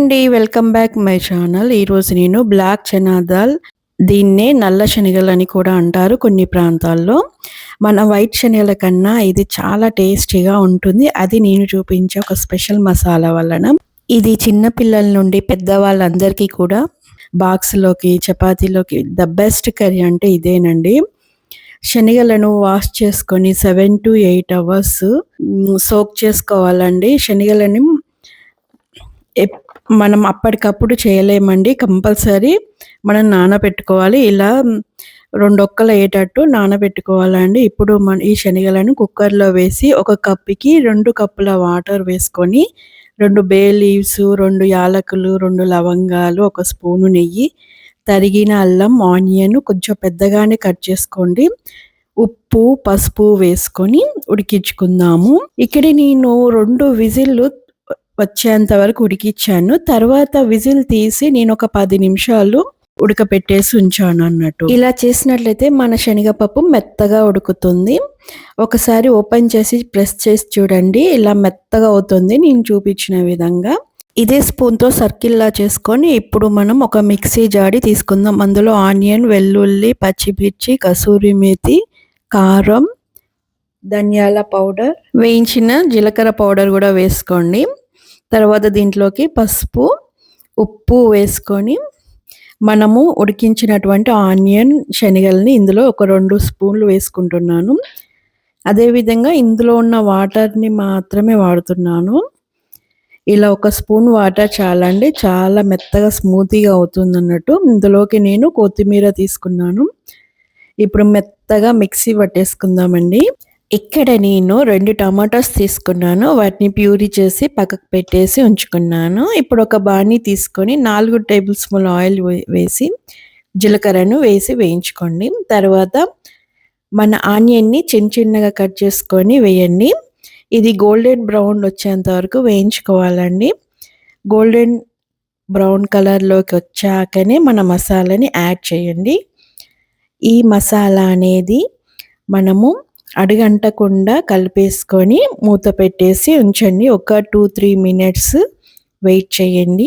అండి. Welcome back my channel. ఈరోజు నేను బ్లాక్ చనా దాల్, దీన్నే నల్ల శనగలని కూడా అంటారు కొన్ని ప్రాంతాల్లో. మన వైట్ శనగల కన్నా ఇది చాలా టేస్టీగా ఉంటుంది. అది నేను చూపించే ఒక స్పెషల్ మసాలా వలన. ఇది చిన్న పిల్లల నుండి పెద్దవాళ్ళందరికీ కూడా బాక్స్‌లోకి, చపాతీలోకి ద బెస్ట్ కర్రీ అంటే ఇదేనండి. శనగలను వాష్ చేసుకొని 7-8 అవర్స్ సోక్ చేసుకోవాలండి. శనగలని మనం అప్పటికప్పుడు చేయలేమండి. కంపల్సరీ మనం నానబెట్టుకోవాలి. ఇలా 2 ఒక్కలయ్యేటట్టు నానబెట్టుకోవాలండి. ఇప్పుడు ఈ శనగలను కుక్కర్‌లో వేసి ఒక కప్పుకి 2 కప్పుల వాటర్ వేసుకొని 2 బే లీవ్స్, 2 యాలకులు, 2 లవంగాలు, 1 స్పూను నెయ్యి, తరిగిన అల్లం, ఆనియన్ కొంచెం పెద్దగానే కట్ చేసుకోండి. ఉప్పు, పసుపు వేసుకొని ఉడికించుకుందాము. ఇక్కడ నేను 2 విజిల్లు వచ్చేంత వరకు ఉడికిచ్చాను. తర్వాత విజిల్ తీసి నేను ఒక 10 నిమిషాలు ఉడకపెట్టేసి ఉంచాను అన్నట్టు. ఇలా చేసినట్లయితే మన శనగపప్పు మెత్తగా ఉడుకుతుంది. ఒకసారి ఓపెన్ చేసి ప్రెస్ చేసి చూడండి, ఇలా మెత్తగా అవుతుంది నేను చూపించిన విధంగా. ఇదే స్పూన్తో సర్కిల్లా చేసుకొని ఇప్పుడు మనం ఒక మిక్సీ జాడి తీసుకుందాం. అందులో ఆనియన్, వెల్లుల్లి, పచ్చిమిర్చి, కసూరి మేతి, కారం, ధనియాల పౌడర్, వేయించిన జీలకర్ర పౌడర్ కూడా వేసుకోండి. తర్వాత దీంట్లోకి పసుపు, ఉప్పు వేసుకొని మనము ఉడికించినటువంటి ఆనియన్, శనగల్ని ఇందులో ఒక 2 స్పూన్లు వేసుకుంటున్నాను. అదేవిధంగా ఇందులో ఉన్న వాటర్ని మాత్రమే వాడుతున్నాను. ఇలా 1 స్పూన్ వాటర్ చాలండి. చాలా మెత్తగా స్మూతీగా అవుతుంది అన్నట్టు. ఇందులోకి నేను కొత్తిమీర తీసుకున్నాను. ఇప్పుడు మెత్తగా మిక్సీ పట్టేసుకుందామండి. ఇక్కడ నేను 2 టమాటాస్ తీసుకున్నాను. వాటిని ప్యూరీ చేసి పక్కకు పెట్టేసి ఉంచుకున్నాను. ఇప్పుడు ఒక బాణీ తీసుకొని 4 టేబుల్ స్పూన్ల ఆయిల్ వేసి జీలకర్రను వేసి వేయించుకోండి. తర్వాత మన ఆనియన్ని చిన్నగా కట్ చేసుకొని వేయండి. ఇది గోల్డెన్ బ్రౌన్ వచ్చేంత వరకు వేయించుకోవాలండి. గోల్డెన్ బ్రౌన్ కలర్లోకి వచ్చాకనే మన మసాలాని యాడ్ చేయండి. ఈ మసాలా అనేది మనము అడుగంటకుండా కలిపేసుకొని మూత పెట్టేసి ఉంచండి. ఒక 2-3 మినిట్స్ వెయిట్ చేయండి.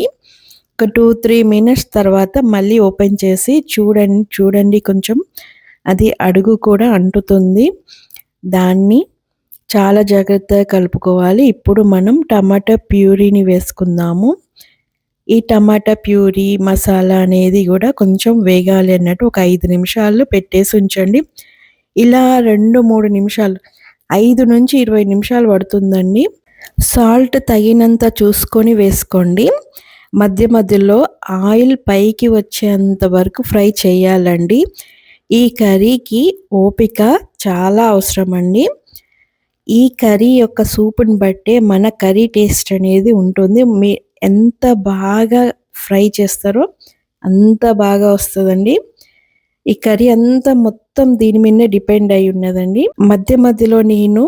ఒక 2-3 మినిట్స్ తర్వాత మళ్ళీ ఓపెన్ చేసి చూడండి కొంచెం అది అడుగు కూడా అంటుతుంది. దాన్ని చాలా జాగ్రత్తగా కలుపుకోవాలి. ఇప్పుడు మనం టమాటా ప్యూరీని వేసుకుందాము. ఈ టమాటా ప్యూరీ మసాలా అనేది కూడా కొంచెం వేగాలి అన్నట్టు ఒక 5 నిమిషాలు పెట్టేసి ఉంచండి. ఇలా 2-3 నిమిషాలు, 5-20 నిమిషాలు పడుతుందండి. సాల్ట్ తగినంత చూసుకొని వేసుకోండి. మధ్యలో ఆయిల్ పైకి వచ్చేంత వరకు ఫ్రై చేయాలండి. ఈ కర్రీకి ఓపిక చాలా అవసరం అండి. ఈ కర్రీ యొక్క సూపుని బట్టే మన కర్రీ టేస్ట్ అనేది ఉంటుంది. ఎంత బాగా ఫ్రై చేస్తారో అంత బాగా వస్తుందండి. ఈ కర్రీ అంతా మొత్తం దీని మీదనే డిపెండ్ అయి ఉన్నదండి. మధ్యలో నేను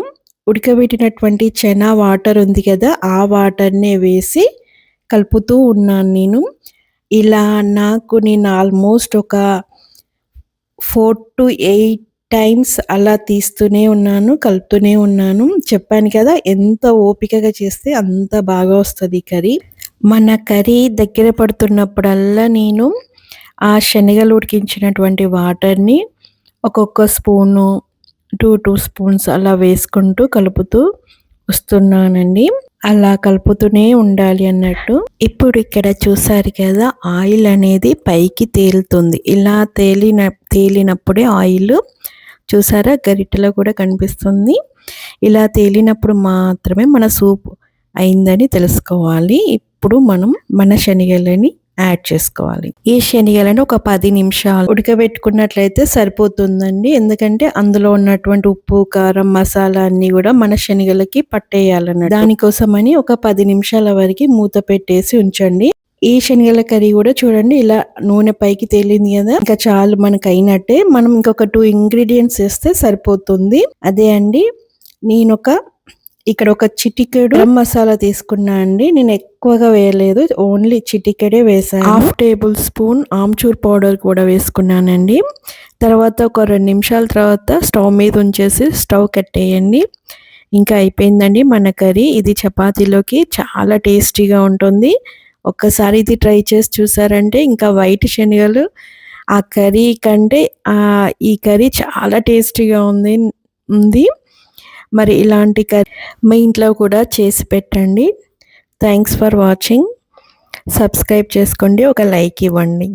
ఉడకబెట్టినటువంటి చనా వాటర్ ఉంది కదా, ఆ వాటర్నే వేసి కలుపుతూ ఉన్నాను నేను. ఇలా నేను ఆల్మోస్ట్ ఒక 4-8 టైమ్స్ అలా తీస్తూనే ఉన్నాను, కలుపుతూనే ఉన్నాను. చెప్పాను కదా, ఎంత ఓపికగా చేస్తే అంత బాగా వస్తుంది ఈ కర్రీ. మన కర్రీ దగ్గర పడుతున్నప్పుడల్లా నేను ఆ శనగలు ఉడికించినటువంటి వాటర్ని ఒక్కొక్క స్పూను, 2 స్పూన్స్ అలా వేసుకుంటూ కలుపుతూ వస్తున్నానండి. అలా కలుపుతూనే ఉండాలి అన్నట్టు. ఇప్పుడు ఇక్కడ చూసారు కదా, ఆయిల్ అనేది పైకి తేలుతుంది. ఇలా తేలినప్పుడే ఆయిల్ చూసారా గరిటెలో కూడా కనిపిస్తుంది. ఇలా తేలినప్పుడు మాత్రమే మన సూప్ అయిందని తెలుసుకోవాలి. ఇప్పుడు మనం మన శనగలని యాడ్ చేసుకోవాలి. ఈ శనగలను ఒక 10 నిమిషాలు ఉడకబెట్టుకున్నట్లయితే సరిపోతుందండి. ఎందుకంటే అందులో ఉన్నటువంటి ఉప్పు, కారం, మసాలా అన్నీ కూడా మన శనగలకి పట్టేయాలన్నట్టు. దానికోసమని ఒక 10 నిమిషాల వరకు మూత పెట్టేసి ఉంచండి. ఈ శనగల కర్రీ కూడా చూడండి, ఇలా నూనె పైకి తేలింది కదా, ఇంకా చాలు మనకు అయినట్టే. మనం ఇంకొక 2 ఇంగ్రీడియంట్స్ వేస్తే సరిపోతుంది. అదే అండి, ఇక్కడ ఒక చిటికెడు గరం మసాలా తీసుకున్నా అండి. నేను ఎక్కువగా వేయలేదు, ఓన్లీ చిటికెడే వేసాను. 1/2 టేబుల్ స్పూన్ ఆమ్చూర్ పౌడర్ కూడా వేసుకున్నానండి. తర్వాత ఒక 2 నిమిషాల తర్వాత స్టవ్ మీద ఉంచేసి స్టవ్ కట్టేయండి. ఇంకా అయిపోయిందండి మన కర్రీ. ఇది చపాతీలోకి చాలా టేస్టీగా ఉంటుంది. ఒక్కసారి ఇది ట్రై చేసి చూసారంటే ఇంకా వైట్ శనగలు ఆ కర్రీ కంటే ఈ కర్రీ చాలా టేస్టీగా ఉంది. మరి ఇలాంటి కర్రీ మీ ఇంట్లో కూడా చేసి పెట్టండి. Thanks for watching. సబ్స్క్రైబ్ చేసుకోండి, ఒక లైక్ ఇవ్వండి.